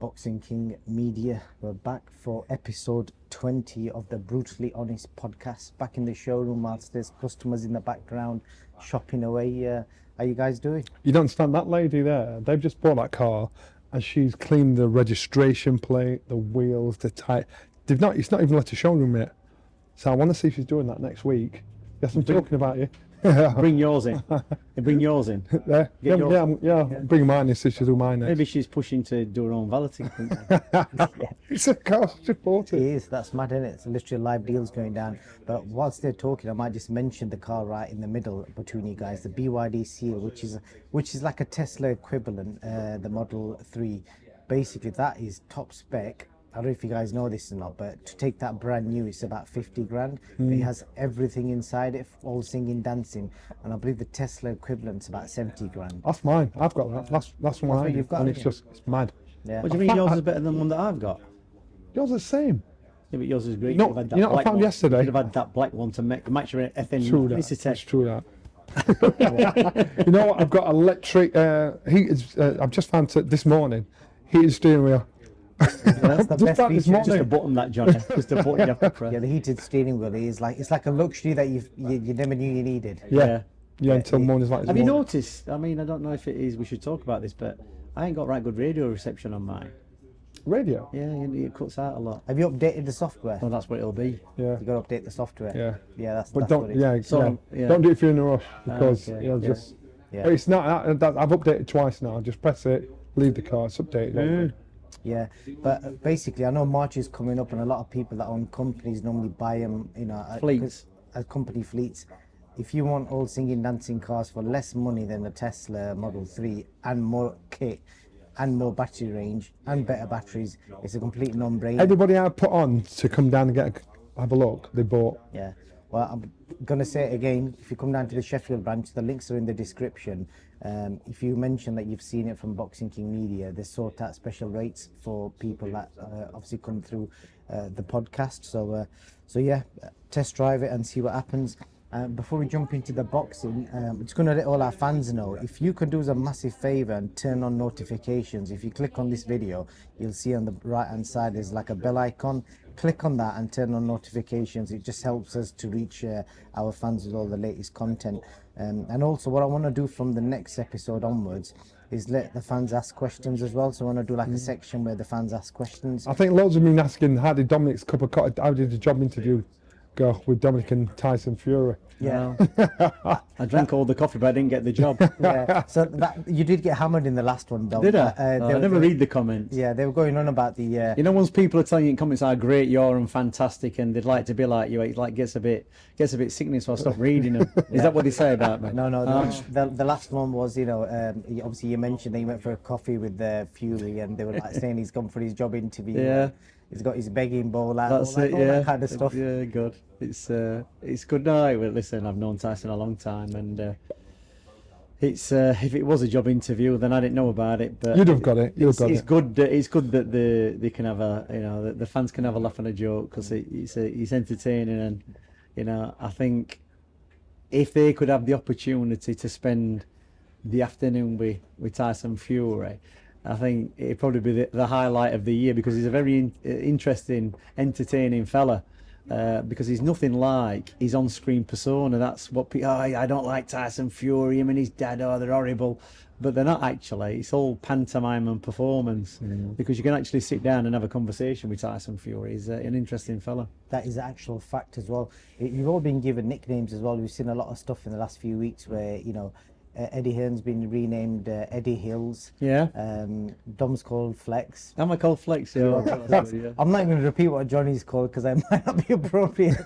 Boxing King Media. We're back for episode 20 of the Brutally Honest podcast. Back in the showroom whilst there's customers in the background shopping away. How you guys doing? You don't understand, that lady there, they've just bought that car and she's cleaned the registration plate, the wheels, the tyre. It's not even left a showroom yet. So I want to see if she's doing that next week. Yes, I'm talking about you. Bring yours in. Bring yours in. Yeah, bring mine in so she'll do mine next. Maybe she's pushing to do her own valeting. It's a car, she bought It it. is, that's mad, isn't it? It's literally live deals going down. But whilst they're talking, I might just mention the car right in the middle between you guys, the BYD Seal, which is like a Tesla equivalent, the Model 3. Basically, that is top spec. I don't know if you guys know this or not, but to take that brand new, it's about 50 grand. It has everything inside it, all singing, dancing, and I believe the Tesla equivalent's about 70 grand. That's mine. I've got that. That's one what I you've got, and haven't it's mad. Yeah. What do you mean yours is better than the one that I've got? Yours is the same. Yeah, but yours is great. No, You've had that you know what I black found one. yesterday? You could have had that black one to match your FN. True that. It's a It's tech. true that. You know what? I've got electric heated. I've just found this morning heated steering wheel. That's the Just best found this feature. morning. Just a button that, Johnny. Just a button you have to press. Yeah, the heated steering wheel is like, it's like a luxury that you never knew you needed. Yeah. Until mornings like this. Have you morning. noticed? I mean, I don't know if it is. We should talk about this, but I ain't got right good radio reception on mine. Radio? Yeah, it cuts out a lot. Have you updated the software? Well, that's what it'll be. Yeah. You got to update the software. Yeah. Yeah, that's But that's don't, what it is. yeah, So, yeah. yeah. Don't do it if you're in a rush because okay, you'll yeah. just. Yeah. It's not. I've updated twice now. Just press it, leave the car. It's updated. Yeah, but basically, I know March is coming up, and a lot of people that own companies normally buy them, Fleets. as company fleets. If you want all singing, dancing cars for less money than a Tesla Model 3 and more kit and more battery range and better batteries, it's a complete non-brainer. Everybody I put on to come down and have a look, they bought. Yeah. Well, I'm going to say it again. If you come down to the Sheffield branch, the links are in the description. If you mention that you've seen it from Boxing King Media, they sort out special rates for people that obviously come through the podcast. So yeah, test drive it and see what happens. Before we jump into the boxing, I'm just going to let all our fans know, if you could do us a massive favour and turn on notifications. If you click on this video, you'll see on the right hand side there's like a bell icon. Click on that and turn on notifications. It just helps us to reach our fans with all the latest content. And also what I want to do from the next episode onwards is let the fans ask questions as well. So I want to do like a section where the fans ask questions. I think loads of them been asking how did Dominic's cup of coffee, how did the job interview go with Dominic and Tyson Fury? Yeah. I drank all the coffee, but I didn't get the job. Yeah. So that, you did get hammered in the last one, Dom. Did I? They I never were- read the comments. Yeah, they were going on about the. You know, once people are telling you in comments how great you are and fantastic, and they'd like to be like you, it like gets a bit sickening, so I stop reading them. Is that what they say about me? No, the last one was, obviously you mentioned that he went for a coffee with Fury, and they were like saying he's gone for his job interview. Yeah. He's got his begging bowl out. That's all it. all Yeah, that kind of stuff. Yeah, good. It's good. No, well, listen, I've known Tyson a long time, and it's if it was a job interview, then I didn't know about it. But You'd have got it. You'd have got it's it. good. It's good that they can have the fans can have a laugh and a joke, because it's entertaining, and I think if they could have the opportunity to spend the afternoon with Tyson Fury, I think it'd probably be the highlight of the year, because he's a very interesting, entertaining fella. Because he's nothing like his on-screen persona. That's what people. I don't like Tyson Fury. Him and his dad. They're horrible, but they're not actually. It's all pantomime and performance. Because you can actually sit down and have a conversation with Tyson Fury. He's an interesting fella. That is actual fact as well. You've all been given nicknames as well. We've seen a lot of stuff in the last few weeks where Eddie Hearn's been renamed Eddie Hills. Yeah. Dom's called Flex. Am I called Flex? Yeah. I'm not even going to repeat what Johnny's called because it might not be appropriate.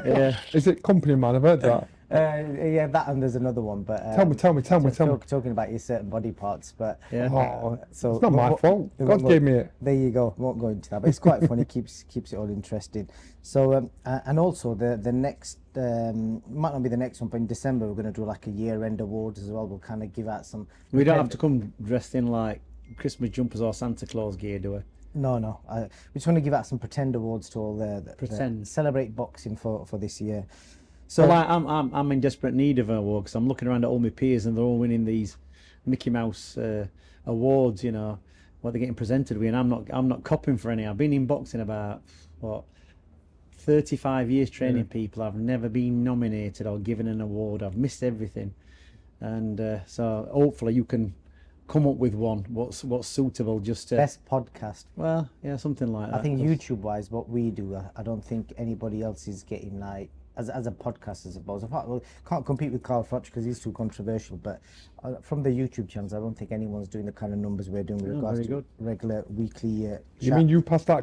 Yeah. Is it company man? I've heard that. Yeah, that and there's another one. But Tell me. Talking about your certain body parts, but Yeah. so It's not my fault. God gave me it. There you go. Won't go into that, but it's quite funny. Keeps it all interesting. So and also the next might not be the next one, but in December we're going to do like a year-end awards as well. We'll kind of give out some. We don't have to come dressed in like Christmas jumpers or Santa Claus gear, do we? No. We just want to give out some pretend awards to all the Pretend. celebrate boxing for this year. So Well, I'm in desperate need of an award, because I'm looking around at all my peers and they're all winning these Mickey Mouse awards. One what they're getting presented with, and I'm not copying for any. I've been in boxing about 35 years training people. I've never been nominated or given an award. I've missed everything, and so hopefully you can come up with one what's suitable. Just to, Best podcast. well, yeah, something like that. I think 'cause- YouTube wise, what we do, I don't think anybody else is getting like as a podcast, I suppose. Can't compete with Carl Froch because he's too controversial. But from the YouTube channels, I don't think anyone's doing the kind of numbers we're doing with regards very to good. regular weekly. You mean you passed that?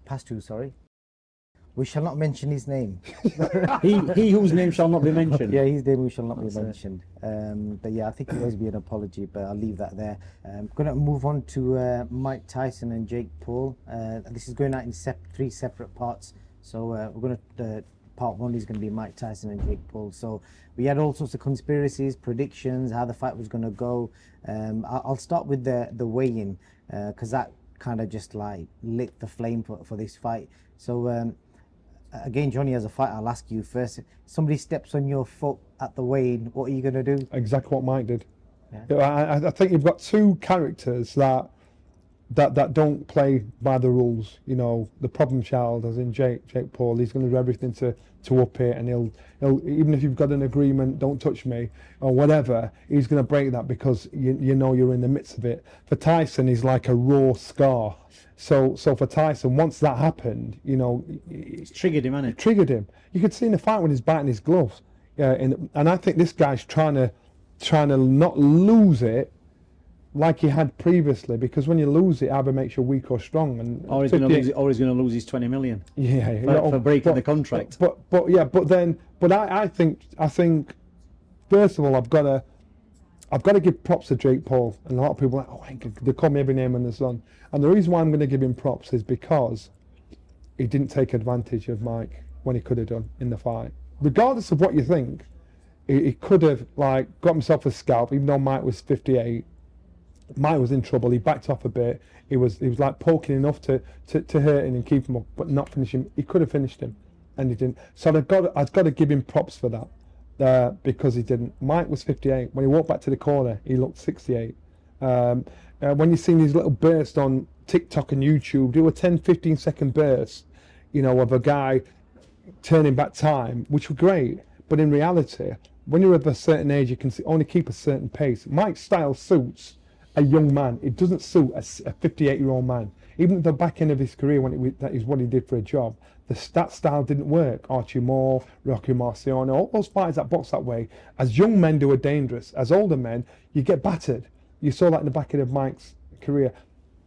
Past two? Sorry. We shall not mention his name. he whose name shall not be mentioned. Yeah, his name we shall not That's be it. mentioned. But yeah, I think it always be an apology, but I'll leave that there. Going to move on to Mike Tyson and Jake Paul. This is going out in three separate parts. So we're going to, part one is going to be Mike Tyson and Jake Paul. So we had all sorts of conspiracies, predictions, how the fight was going to go. I'll start with the weigh-in because that kind of just like lit the flame for this fight. So again, Johnny, as a fighter, I'll ask you first. Somebody steps on your foot at the weigh-in, what are you going to do? Exactly what Mike did. Yeah. I think you've got two characters that don't play by the rules. You know, the problem child, as in Jake Paul, he's going to do everything to up it, and he'll even if you've got an agreement, don't touch me or whatever, he's going to break that because you know you're in the midst of it. For Tyson, he's like a raw scar. So for Tyson, once that happened, you know, It's triggered him, hasn't it it? triggered him. You could see in the fight when he's biting his gloves. And I think this guy's trying to not lose it like he had previously, because when you lose it, either makes you weak or strong. And Or he's going to lose his 20 million for breaking the contract. But I think first of all I've got to give props to Jake Paul. And a lot of people are like, they call me every name under the sun. And the reason why I'm going to give him props is because he didn't take advantage of Mike when he could have done in the fight. Regardless of what you think, he could have like got himself a scalp, even though Mike was 58. Mike was in trouble. He backed off a bit. He was like poking enough to hurt him and keep him up, but not finish him. He could have finished him, and he didn't. So I've got to give him props for that, because he didn't. Mike was 58. When he walked back to the corner, he looked 68. When you see these little bursts on TikTok and YouTube, do a 10-15 second burst, you know, of a guy turning back time, which were great. But in reality, when you're of a certain age, you can only keep a certain pace. Mike's style suits a young man. It doesn't suit a 58-year-old man. Even at the back end of his career, that is what he did for a job, that style didn't work. Archie Moore, Rocky Marciano, all those fighters that box that way, as young men do, are dangerous. As older men, you get battered. You saw that in the back end of Mike's career.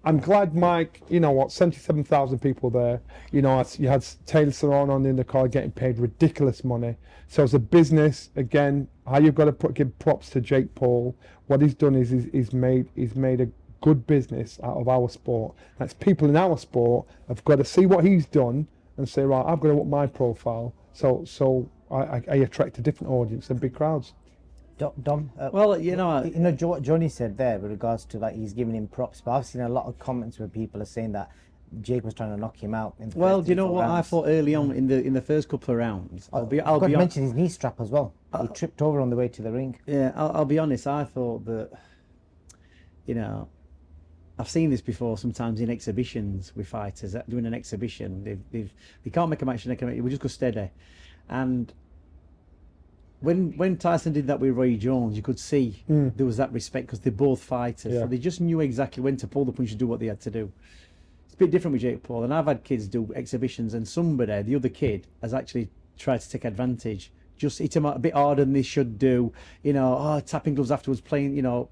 I'm glad Mike, you know what, 77,000 people there. You know, you had Taylor Serrano in the car getting paid ridiculous money. So as a business, again, how you've got to give props to Jake Paul. What he's done is he's made a good business out of our sport. That's people in our sport have got to see what he's done and say, right, I've got to up my profile. So I attract a different audience and big crowds. Dom, Well, you know, what Johnny said there with regards to like he's giving him props, but I've seen a lot of comments where people are saying that Jake was trying to knock him out. In the well, first do you know three, four what I rounds. thought early on in the first couple of rounds? I'll be Got to honest. mention his knee strap as well. He tripped over on the way to the ring. Yeah, I'll be honest. I thought that, you know, I've seen this before. Sometimes in exhibitions with fighters doing an exhibition, they can't make a match. We just go steady, and when Tyson did that with Roy Jones, you could see there was that respect because they're both fighters. Yeah. So they just knew exactly when to pull the punch and do what they had to do. It's a bit different with Jake Paul, and I've had kids do exhibitions, and somebody, the other kid, has actually tried to take advantage. Just hit him a bit harder than they should do. You know, tapping gloves afterwards, playing, you know,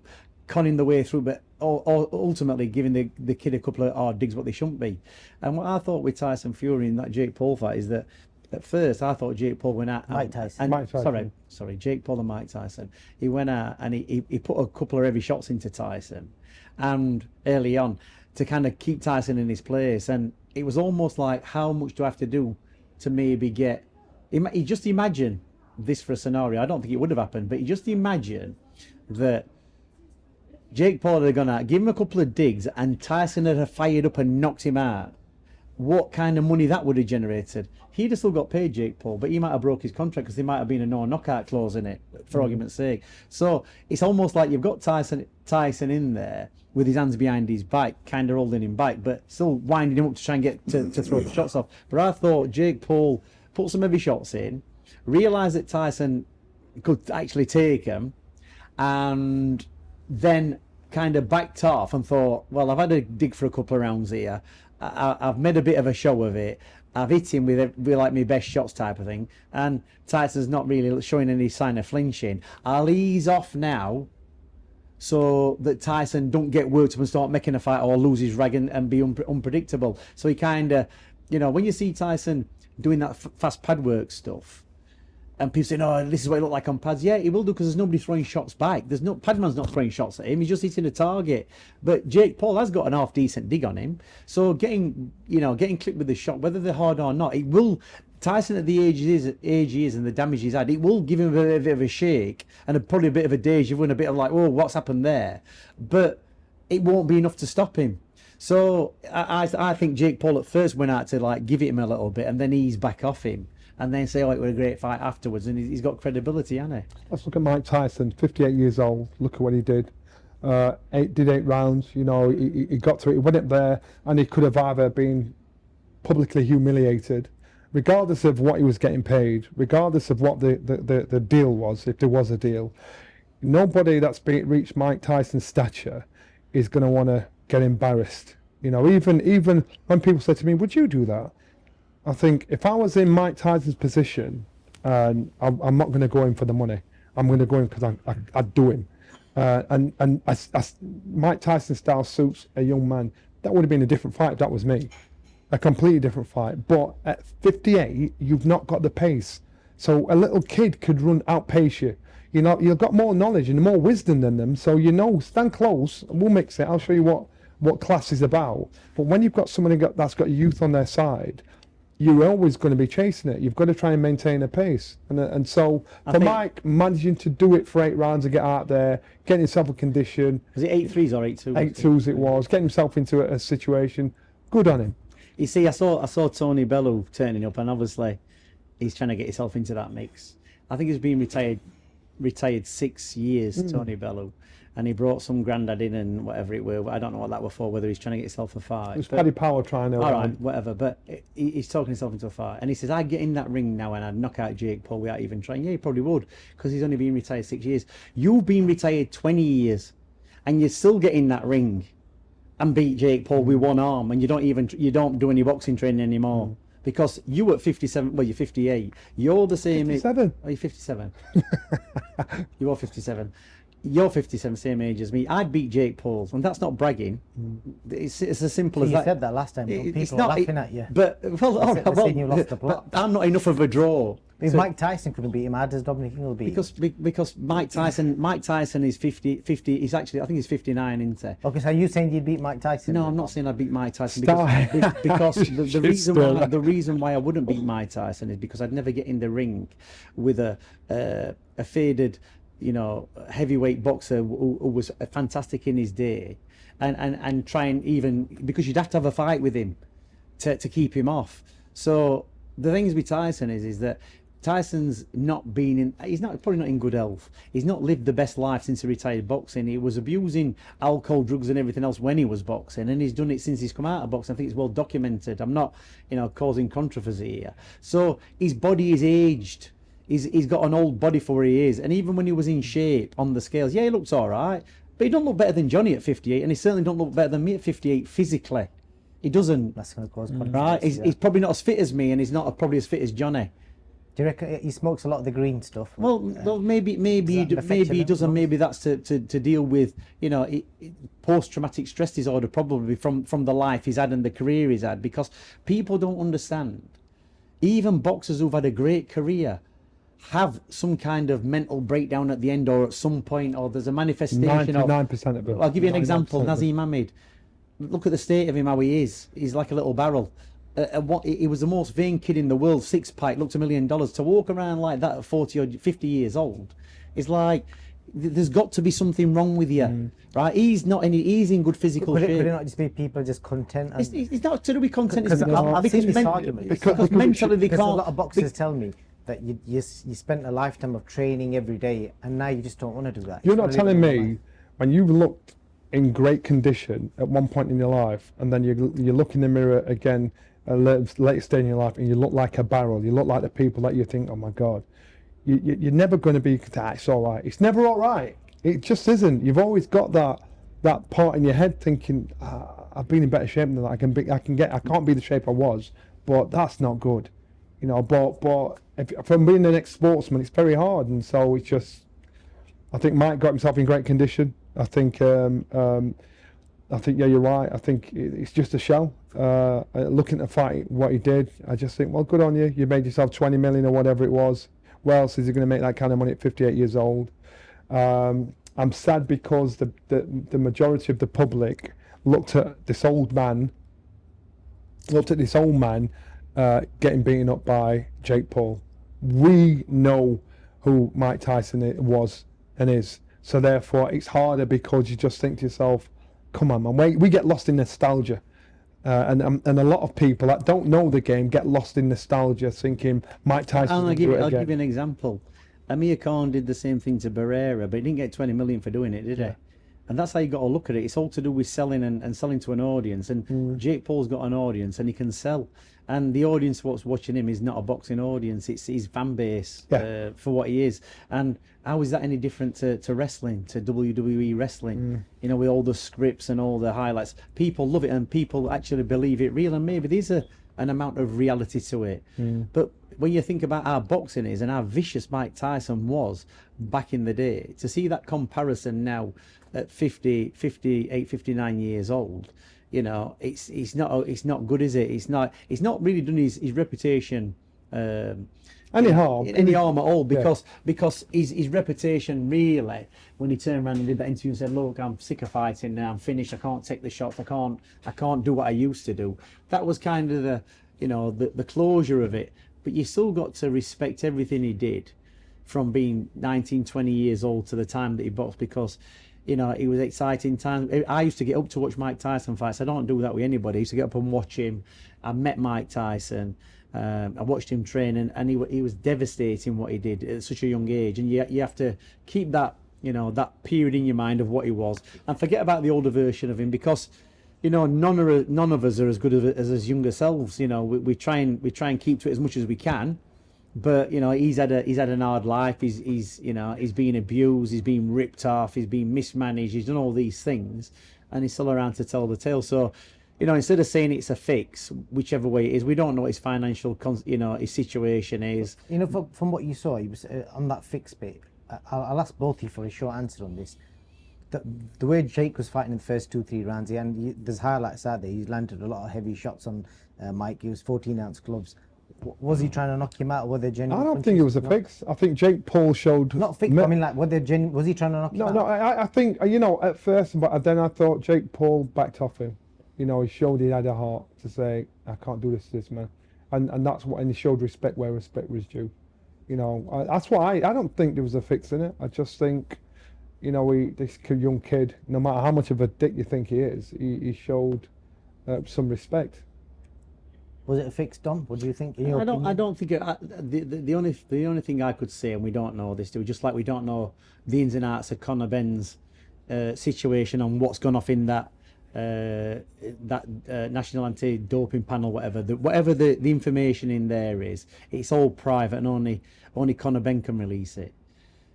conning the way through, but ultimately giving the kid a couple of hard digs what they shouldn't be. And what I thought with Tyson Fury in that Jake Paul fight is that at first I thought Jake Paul went out. Mike Tyson. And, Mike Tyson. Sorry, Jake Paul and Mike Tyson. He went out and he put a couple of heavy shots into Tyson, and early on to kind of keep Tyson in his place. And it was almost like, how much do I have to do to maybe get? He just imagine this for a scenario. I don't think it would have happened, but you just imagine that Jake Paul had gone out, give him a couple of digs, and Tyson had fired up and knocked him out. what kind of money that would have generated. He'd have still got paid, Jake Paul, but he might have broke his contract because there might have been a no knockout clause in it, for argument's sake. So it's almost like you've got Tyson in there with his hands behind his back, kind of holding him back, but still winding him up to try and get to throw the shots off. But I thought Jake Paul put some heavy shots in, realised that Tyson could actually take him, and then kind of backed off and thought, well, I've had a dig for a couple of rounds here. I've made a bit of a show of it. I've hit him with like my best shots type of thing, and Tyson's not really showing any sign of flinching. I'll ease off now so that Tyson don't get worked up and start making a fight or lose his rag and be unpredictable. So he kind of, you know, when you see Tyson doing that fast pad work stuff, and people say, "No, this is what it looked like on pads." Yeah, he will do, because there's nobody throwing shots back. There's no Padman's not throwing shots at him. He's just hitting a target. But Jake Paul has got an half decent dig on him. So getting clipped with the shot, whether they're hard or not, it will. Tyson at the age he is and the damage he's had, it will give him a bit of a shake and probably a bit of a deja vu and a bit of like, "Oh, what's happened there?" But it won't be enough to stop him. So I think Jake Paul at first went out to like give it him a little bit and then ease back off him. And then say, "Oh, it was a great fight afterwards," and he's got credibility, hasn't he? Let's look at Mike Tyson, 58 years old. Look at what he did. Did 8 rounds. You know, he got through it. He went up there, and he could have either been publicly humiliated, regardless of what he was getting paid, regardless of what the deal was, if there was a deal. Nobody that's reached Mike Tyson's stature is going to want to get embarrassed. You know, even when people say to me, "Would you do that?" I think if I was in Mike Tyson's position, I'm not going to go in for the money. I'm going to go in because I'd do him. And Mike Tyson's style suits a young man. That would have been a different fight if that was me. A completely different fight. But at 58, you've not got the pace. So a little kid could outpace you. You know, you've got more knowledge and more wisdom than them. So, you know, stand close. We'll mix it. I'll show you what class is about. But when you've got somebody that's got youth on their side, you're always going to be chasing it. You've got to try and maintain a pace. And so for Mike, managing to do it for 8 rounds and get out there, getting himself a condition. Was it 8-3s or 8-2s? 8-2s it was. Getting himself into a situation. Good on him. You see, I saw Tony Bellew turning up, and obviously he's trying to get himself into that mix. I think he's been retired 6 years, Tony Bellew. And he brought some grandad in and whatever it were. I don't know what that was for, whether he's trying to get himself a fight. It was Paddy Power trying to... All right, whatever. But he's talking himself into a fight. And he says, "I'd get in that ring now and I'd knock out Jake Paul without even trying." Yeah, he probably would, because he's only been retired 6 years. You've been retired 20 years and you still get in that ring and beat Jake Paul with one arm, and you don't do any boxing training anymore. Because you at 57, well, you're 58. You're the same... 57. Oh, you're 57. You are 57. You're 57, same age as me. I'd beat Jake Paul, and that's not bragging. It's as simple as You that. said that last time. People are laughing at you. But well, all right, saying you lost the plot. but I'm not enough of a draw. If So- Mike Tyson couldn't beat him, how does Dominic Ingle beat him? because Mike Tyson is 50. He's actually, I think he's 59, isn't he? Okay, so are you saying you'd beat Mike Tyson? No, I'm not saying I'd beat Mike Tyson Stop. because the reason why I wouldn't beat Mike Tyson is because I'd never get in the ring with a faded, you know, heavyweight boxer who was fantastic in his day, and try and even, because you'd have to have a fight with him to keep him off. So the things with Tyson is that Tyson's not been in, he's probably not in good health. He's not lived the best life since he retired boxing. He was abusing alcohol, drugs and everything else when he was boxing, and he's done it since he's come out of boxing. I think it's well documented. I'm not, you know, causing controversy here. So his body is aged. He's got an old body for where he is, and even when he was in shape on the scales, yeah, he looks all right, but he don't look better than Johnny at 58, and he certainly don't look better than me at 58 physically. He doesn't. That's going to cause Right? controversy. He's probably not as fit as me, and he's not probably as fit as Johnny. Do you reckon he smokes a lot of the green stuff? Well, maybe he doesn't. Maybe that's to deal with, you know, post-traumatic stress disorder, probably from the life he's had and the career he's had. Because people don't understand. Even boxers who've had a great career have some kind of mental breakdown at the end, or at some point, or there's a manifestation of... 99% of it. I'll give you an example. 99% of it. Nazim Hamid. Look at the state of him, how he is. He's like a little barrel. He was the most vain kid in the world, 6-pack, looked $1 million. To walk around like that at 40 or 50 years old is like, there's got to be something wrong with you, right? He's in good physical Could shape. it not just be people just content? And It's not to do with content. It's I've seen this men- argument. because mentally they Because a can't. lot of boxers tell me that you spent a lifetime of training every day, and now you just don't want to do that. You're You not just wanna telling live a normal me when you've looked in great condition at one point in your life, and then you look in the mirror again at later stage in your life, and you look like a barrel. You look like the people that you think, oh my God, you're never going to be. It's all right. It's never all right. It just isn't. You've always got that part in your head thinking, I've been in better shape than that. I can't be the shape I was, but that's not good. You know, but if I'm being an ex-sportsman, it's very hard, and so it's just. I think Mike got himself in great condition. I think yeah, you're right. I think it's just a show. Looking to fight what he did, I just think, well, good on you. You made yourself 20 million or whatever it was. Where else is he going to make that kind of money at 58 years old? I'm sad because the majority of the public looked at this old man getting beaten up by Jake Paul. We know who Mike Tyson was and is, so therefore it's harder because you just think to yourself, come on man, we get lost in nostalgia, and a lot of people that don't know the game get lost in nostalgia thinking Mike Tyson. I'll give you an example. Amir Khan did the same thing to Barrera, but he didn't get 20 million for doing it, did he? And that's how you got to look at it. It's all to do with selling and selling to an audience. And Jake Paul's got an audience and he can sell. And the audience what's watching him is not a boxing audience. It's his fan base for what he is. And how is that any different to wrestling, to WWE wrestling? You know, with all the scripts and all the highlights. People love it and people actually believe it real. And maybe there's an amount of reality to it. But when you think about how boxing is and how vicious Mike Tyson was back in the day, to see that comparison now at 58, 59 years old, you know, it's not good, is it? It's not really done his reputation any harm at all, because his reputation really, when he turned around and did that interview and said, look, I'm sick of fighting now, I'm finished, I can't take the shots, I can't do what I used to do. That was kind of the closure of it. But you still got to respect everything he did from being 19, 20 years old to the time that he boxed, because, you know, it was exciting times. I used to get up to watch Mike Tyson fights. I don't do that with anybody. I used to get up and watch him. I met Mike Tyson. I watched him train, and he was devastating what he did at such a young age. And you have to keep that, you know, that period in your mind of what he was, and forget about the older version of him, because, you know, none of us are as good as his younger selves. You know, we try and keep to it as much as we can, but you know, he's had an hard life. He's been abused, he's been ripped off, he's been mismanaged, he's done all these things, and he's still around to tell the tale. So, you know, instead of saying it's a fix, whichever way it is, we don't know what his financial, his situation is. You know, from what you saw, he was on that fix bit. I'll ask both of you for a short answer on this. The way Jake was fighting in the first 2-3 rounds, there's highlights out there. He's landed a lot of heavy shots on Mike. He was 14-ounce gloves. Was he trying to knock him out, or were there genuine? I don't think it was a fix. I think Jake Paul showed. Not fix. I mean, like, was he trying to knock him out? No. I think, you know, at first, but then I thought Jake Paul backed off him. You know, he showed he had a heart to say, I can't do this to this man, and that's what. And he showed respect where respect was due. You know, that's why I don't think there was a fix in it. I just think, you know, this young kid, no matter how much of a dick you think he is, he showed some respect. Was it a fix, Dom? What do you think? I don't think the only thing I could say, and we don't know this, just like we don't know the ins and outs of Conor Benn's situation and what's gone off in that National Anti-Doping Panel, whatever the information in there is, it's all private, and only Conor Benn can release it.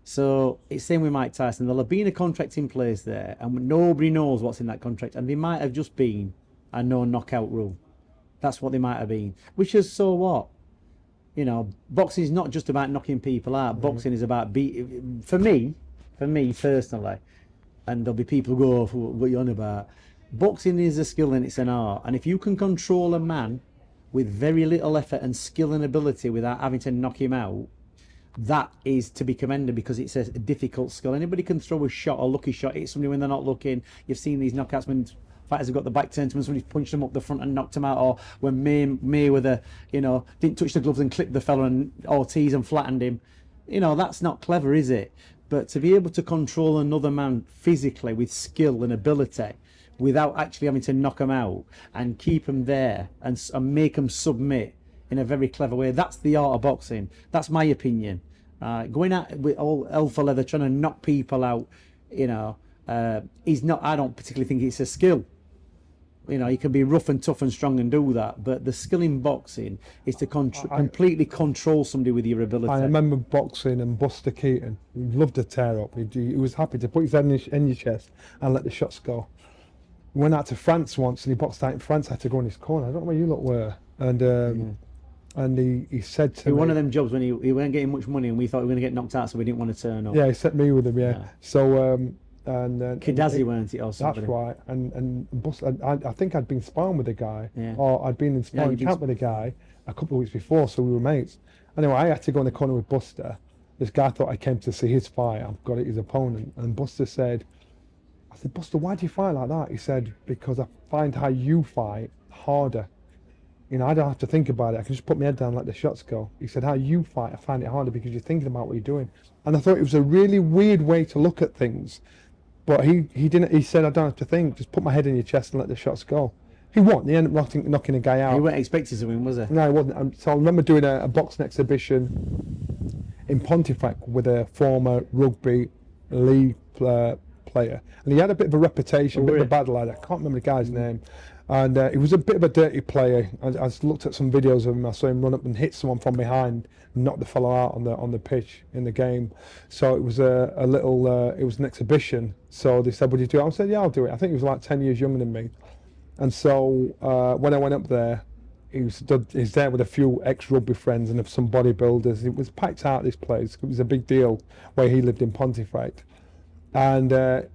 So it's same with Mike Tyson. There'll have been a contract in place there, and nobody knows what's in that contract, and they might have just been a no knockout rule. That's what they might have been. Which is, so what? You know, boxing is not just about knocking people out. Boxing is about for me personally, and there'll be people who go, what are you on about? Boxing is a skill and it's an art, and if you can control a man with very little effort and skill and ability without having to knock him out, that is to be commended, because it's a difficult skill. Anybody can throw a shot, a lucky shot, hit somebody when they're not looking. You've seen these knockouts when fighters have got the back turned to them, somebody's punched them up the front and knocked them out, or when Mayweather, you know, didn't touch the gloves and clipped the fella, and Ortiz and flattened him. You know, that's not clever, is it? But to be able to control another man physically with skill and ability, without actually having to knock them out and keep them there and make them submit in a very clever way, that's the art of boxing. That's my opinion. Going out with all alpha leather, trying to knock people out, you know, is not. I don't particularly think it's a skill. You know, you can be rough and tough and strong and do that, but the skill in boxing is to completely control somebody with your ability. I remember boxing and Buster Keaton. He loved to tear up. He was happy to put his head in your chest and let the shots go. We went out to France once and he boxed out in France. I had to go in his corner. I don't know where you lot were. And he said to me, one of them jobs when he weren't getting much money and we thought we were going to get knocked out, so we didn't want to turn up. Yeah, he set me with him. Yeah. So Kadazi weren't it or something? That's right. And Buster, I think I'd been sparring with a guy, Yeah. or I'd been in sparring camp with a guy a couple of weeks before, so we were mates. Anyway, I had to go in the corner with Buster. This guy thought I came to see his fight. I've got his opponent, and Buster said, I said, Buster, why do you fight like that? He said, because I find how you fight harder. You know, I don't have to think about it. I can just put my head down and let the shots go. He said, how you fight, I find it harder because you're thinking about what you're doing. And I thought it was a really weird way to look at things. But he didn't. He said, I don't have to think. Just put my head in your chest and let the shots go. He won. He ended up knocking a guy out. He weren't expected to win, was he? No, he wasn't. So I remember doing a boxing exhibition in Pontefract with a former rugby league player, and he had a bit of a reputation, a bit of a bad lad. I can't remember the guy's name, and he was a bit of a dirty player. I just looked at some videos of him. I saw him run up and hit someone from behind, and knock the fellow out on the pitch in the game. So it was a little. It was an exhibition. So they said, "Would you do it?" I said, "Yeah, I'll do it." I think he was like 10 years younger than me, and so when I went up there, he's there with a few ex-rugby friends and some bodybuilders. It was packed out, this place. It was a big deal where he lived in Pontefract. And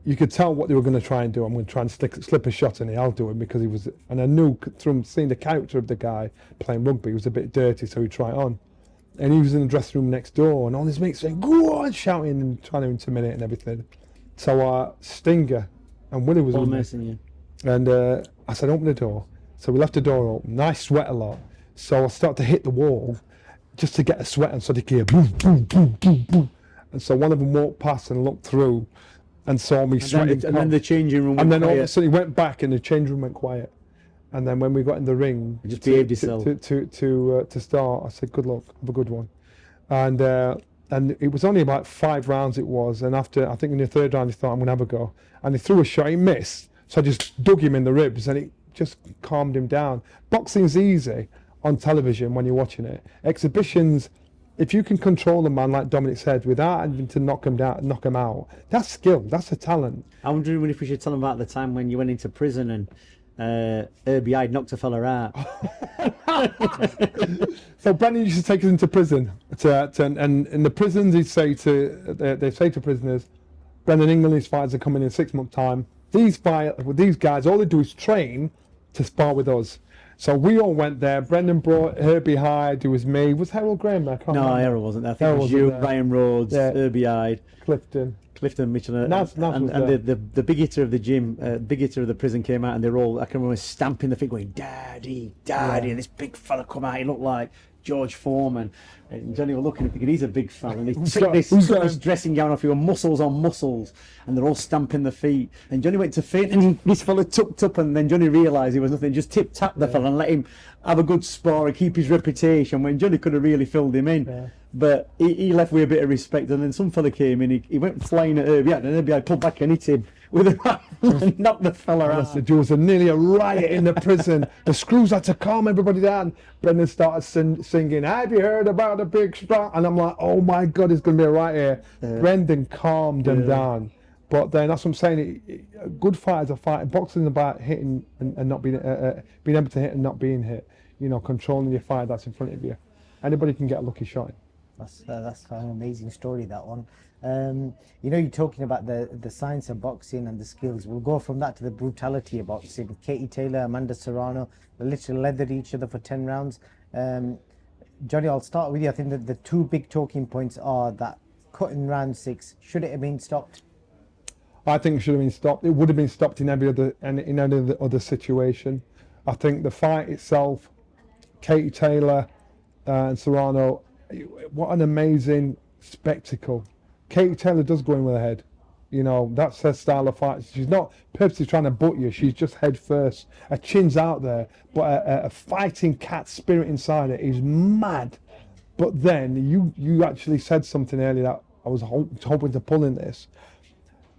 you could tell what they were going to try and do. I'm going to try and slip a shot in it. I'll do it because he was, and I knew from seeing the character of the guy playing rugby, he was a bit dirty, so he'd try it on. And he was in the dressing room next door, and all his mates saying, "Go on," shouting and trying to intimidate and everything. So Stinger and Willie was with me. And I said, "Open the door." So we left the door open. I sweat a lot, so I started to hit the wall just to get a sweat, and so they hear boom, boom, boom, boom, boom. And so one of them walked past and looked through and saw me sweating. And then the changing room went and then all of a quiet. sudden he went back and the change room went quiet. And then when we got in the ring, You just behaved yourself. to start, I said, "Good luck, have a good one." And it was only about 5 rounds it was. And after, I think in the 3rd round, he thought, "I'm going to have a go." And he threw a shot, he missed. So I just dug him in the ribs and it just calmed him down. Boxing's easy on television when you're watching it. Exhibitions, if you can control the man, like Dominic said, without having to knock him out, that's skill, that's a talent. I'm wondering if we should tell them about the time when you went into prison and RBI knocked a fella out. So Brendan used to take us into prison, and in the prisons they say to prisoners, Brendan Ingle and his fighters are coming in 6 months' time. These guys, all they do is train to spar with us. So we all went there. Brendan brought Herbie Hyde, it was me. Was Harold Graham there? I can't remember. Harold wasn't there. I think it was you, Ryan Rhodes, Herbie Clifton Mitchell, and the big hitter of the gym, big hitter of the prison came out, and they're all, I can remember stamping the feet, going, "Daddy, Daddy," and this big fella come out. He looked like George Foreman, and Johnny were looking thinking he's a big fella, and he took this dressing gown off, with muscles on muscles, and they're all stamping the feet, and Johnny went to faint, and this fella tucked up, and then Johnny realised he was nothing, just tip-tapped the fella and let him have a good spar and keep his reputation, when Johnny could have really filled him in. Yeah. But he left with a bit of respect, and then some fella came in, he went flying at Herbie, and Herbie pulled back and hit him with a rifle and knocked the fella out. There was nearly a riot in the prison. The screws had to calm everybody down. Brendan started singing, "Have you heard about the big spot?" And I'm like, "Oh my God, it's going to be a riot here." Brendan calmed them down. But then that's what I'm saying. Good fighters are fighting. Boxing is about hitting and not being able to hit and not being hit. You know, controlling your fight that's in front of you. Anybody can get a lucky shot. That's an amazing story, that one. You know, you're talking about the science of boxing and the skills. We'll go from that to the brutality of boxing. Katie Taylor, Amanda Serrano, they literally leathered each other for 10 rounds. Johnny, I'll start with you. I think that the 2 big talking points are that cut in round 6. Should it have been stopped? I think it should have been stopped. It would have been stopped in any other situation. I think the fight itself, Katie Taylor and Serrano, what an amazing spectacle. Katie Taylor does go in with her head. You know, that's her style of fight. She's not purposely trying to butt you. She's just head first. Her chin's out there, but a fighting cat spirit inside her is mad. But then you actually said something earlier that I was hoping to pull in this.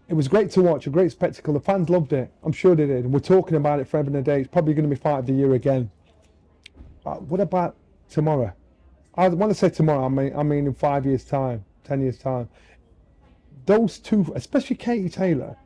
It was great to watch, a great spectacle. The fans loved it. I'm sure they did. And we're talking about it forever and a day. It's probably going to be fight of the year again. What about tomorrow? I want to say tomorrow. I mean in 5 years' time, 10 years' time. Those two, especially Katie Taylor,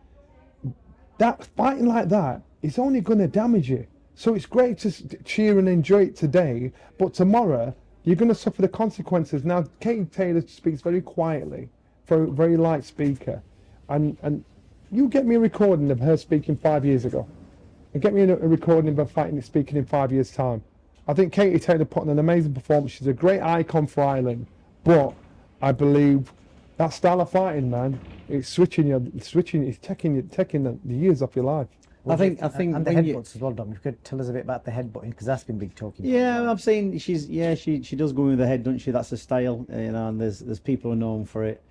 that fighting like that is only going to damage you. So it's great to cheer and enjoy it today, but tomorrow you're going to suffer the consequences. Now, Katie Taylor speaks very quietly, very light speaker, and you get me a recording of her speaking 5 years ago, and get me a recording of her fighting speaking in 5 years' time. I think Katie Taylor put on an amazing performance. She's a great icon for Ireland, but I believe that style of fighting, man, it's it's taking the years off your life. I think and the when headbutts as well, Dom. You could tell us a bit about the headbutting, because that's been big talking. Yeah, I'm saying she does go in with the head, doesn't she? That's her style, you know. And there's people who are known for it,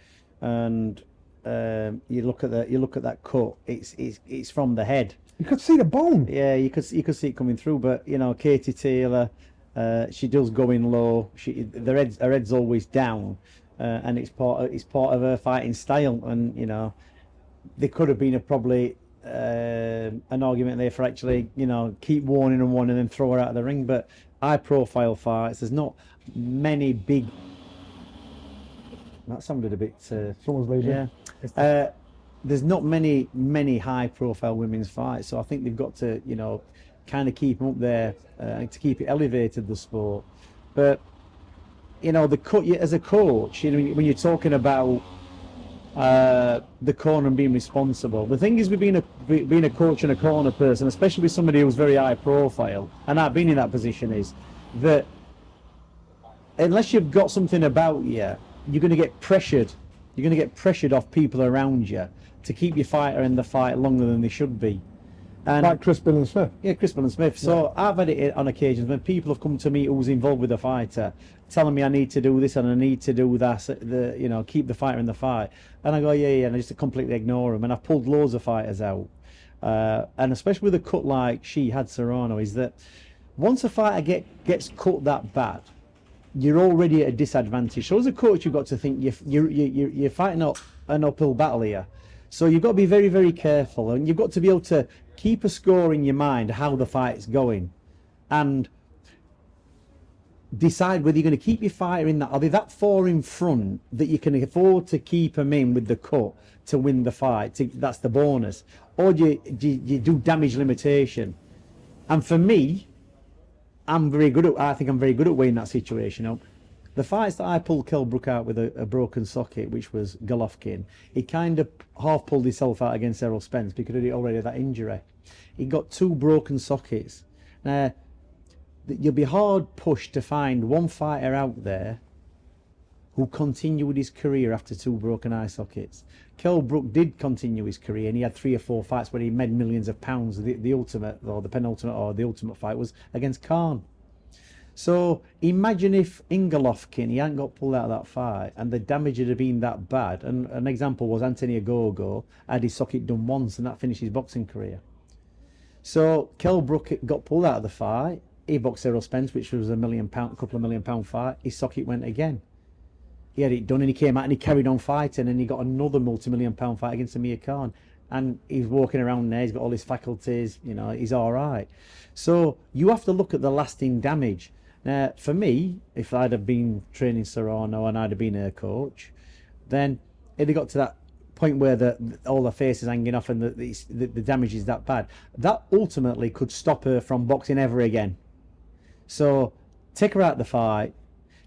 and you look at that cut. It's from the head. You could see the bone. Yeah, you could see it coming through. But you know, Katie Taylor, she does go in low. Her head's always down, and it's part of her fighting style. And you know, there could have been probably an argument there for actually, you know, keep warning and then throw her out of the ring. But high profile fights, there's not many big. That sounded a bit. Someone's leaving. Yeah. There's not many high profile women's fights, so I think they've got to, you know, kind of keep them up there to keep it elevated, the sport. But you know, as a coach, you know, when you're talking about the corner and being responsible, the thing is with being a coach and a corner person, especially with somebody who's very high profile, and I've been in that position, is that unless you've got something about you, you're going to get pressured. You're going to get pressured off people around you to keep your fighter in the fight longer than they should be. And like Chris Bill and Smith. Yeah, Chris Bill and Smith. So I've had it on occasions when people have come to me who's involved with the fighter, telling me I need to do this and I need to do that, you know, keep the fighter in the fight. And I go, yeah, and I just completely ignore them. And I've pulled loads of fighters out. And especially with a cut like she had, Serrano, is that once a fighter gets cut that bad, you're already at a disadvantage. So as a coach, you've got to think you're fighting up an uphill battle here. So you've got to be very, very careful, and you've got to be able to keep a score in your mind how the fight's going, and decide whether you're going to keep your fighter in that. Are they that far in front that you can afford to keep them in with the cut to win the fight? That's the bonus. Or do you do damage limitation? And for me, I think I'm very good at weighing that situation up. The fights that I pulled Kelbrook out with a broken socket, which was Golovkin, he kind of half pulled himself out against Errol Spence because he already had that injury. He got 2 broken sockets. Now, you'll be hard pushed to find one fighter out there who continued his career after 2 broken eye sockets. Kelbrook did continue his career, and he had 3 or 4 fights where he made millions of pounds. The ultimate, or the penultimate, or the ultimate fight was against Khan. So imagine if Ingelovkin, he hadn't got pulled out of that fight, and the damage had been that bad. And an example was Anthony Ogogo had his socket done once, and that finished his boxing career. So Kelbrook got pulled out of the fight. He boxed Errol Spence, which was couple of million pound fight. His socket went again. He had it done, and he came out and he carried on fighting, and he got another multi-million-pound fight against Amir Khan. And he's walking around there, he's got all his faculties, you know, he's all right. So you have to look at the lasting damage. Now, for me, if I'd have been training Serrano and I'd have been her coach, then if they got to that point where all the face is hanging off and the damage is that bad, that ultimately could stop her from boxing ever again. So take her out of the fight.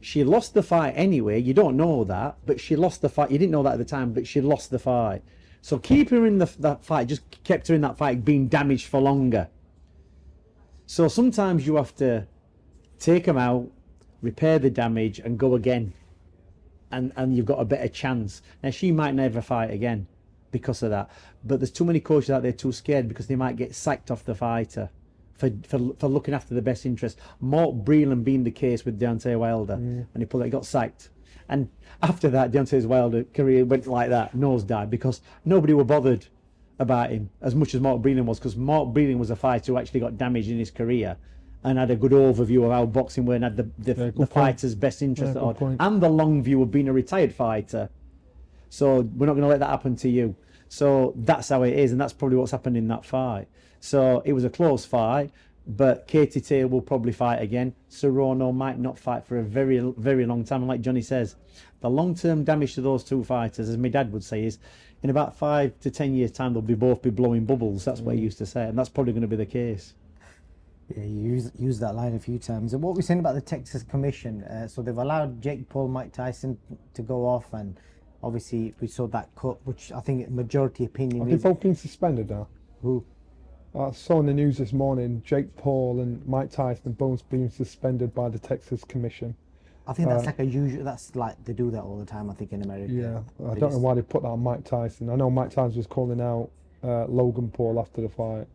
She lost the fight anyway. You don't know that, but she lost the fight. You didn't know that at the time, but she lost the fight. So keep her in that fight, just kept her in that fight, being damaged for longer. So sometimes you have to take them out, repair the damage, and go again. And you've got a better chance. Now, she might never fight again because of that. But there's too many coaches out there too scared because they might get sacked off the fighter for looking after the best interest. Mark Breland being the case with Deontay Wilder. When he pulled it, he got sacked. And after that, Deontay Wilder's career went like that, nosedive, because nobody were bothered about him as much as Mark Breland was, because Mark Breland was a fighter who actually got damaged in his career and had a good overview of how boxing were and had the fighter's best interest at heart, and the long view of being a retired fighter. So we're not going to let that happen to you. So that's how it is, and that's probably what's happened in that fight. So it was a close fight, but Katie Taylor will probably fight again. Serrano might not fight for a very, very long time. And like Johnny says, the long-term damage to those two fighters, as my dad would say, is in about 5 to 10 years' time, they'll both be blowing bubbles. That's what he used to say, and that's probably going to be the case. Yeah, you used that line a few times. And what we're saying about the Texas Commission, so they've allowed Jake Paul, Mike Tyson to go off, and obviously we saw that cut, which I think majority opinion Have is... they both been suspended now? Who? I saw in the news this morning, Jake Paul and Mike Tyson are both being suspended by the Texas Commission. I think that's like a usual, that's like, they do that all the time, I think, in America. Yeah, I don't know why they put that on Mike Tyson. I know Mike Tyson was calling out Logan Paul after the fight.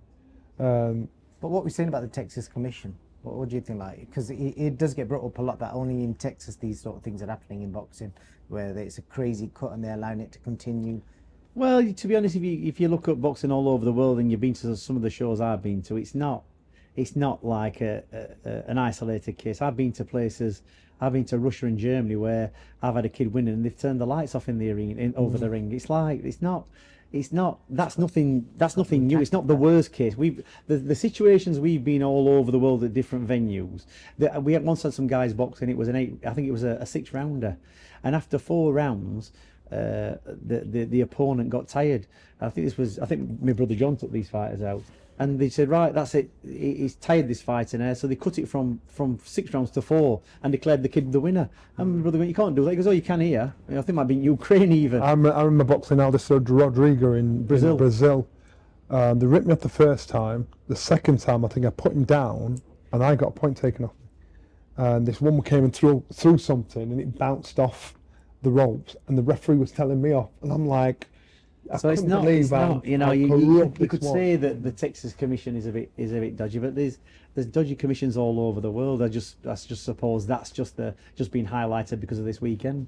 But what we're saying about the Texas Commission, what do you think? Like, because it does get brought up a lot that only in Texas these sort of things are happening in boxing, where it's a crazy cut and they're allowing it to continue. Well, to be honest, if you look at boxing all over the world and you've been to some of the shows I've been to, it's not like an isolated case. I've been to places, I've been to Russia and Germany where I've had a kid winning and they've turned the lights off in the ring, over the ring. It's like, that's nothing new. It's not the worst case. The situations we've been all over the world at different venues. We had once had some guys boxing. It was a 6-rounder, and after 4 rounds, the opponent got tired. I think my brother John took these fighters out, and they said, right, that's it. He's tired, this fighter now. So they cut it from 6 rounds to 4 and declared the kid the winner. And my brother went, you can't do that. He goes, oh, you can here. I think it might be in Ukraine even. I remember boxing Aldo Rodrigo in Brazil. They ripped me up the first time. The second time, I think I put him down and I got a point taken off me. And this woman came and threw something and it bounced off the ropes and the referee was telling me off. And I'm like, so it's not, you know, you could say that the Texas Commission is a bit dodgy, but there's dodgy commissions all over the world. I just suppose that's just been highlighted because of this weekend.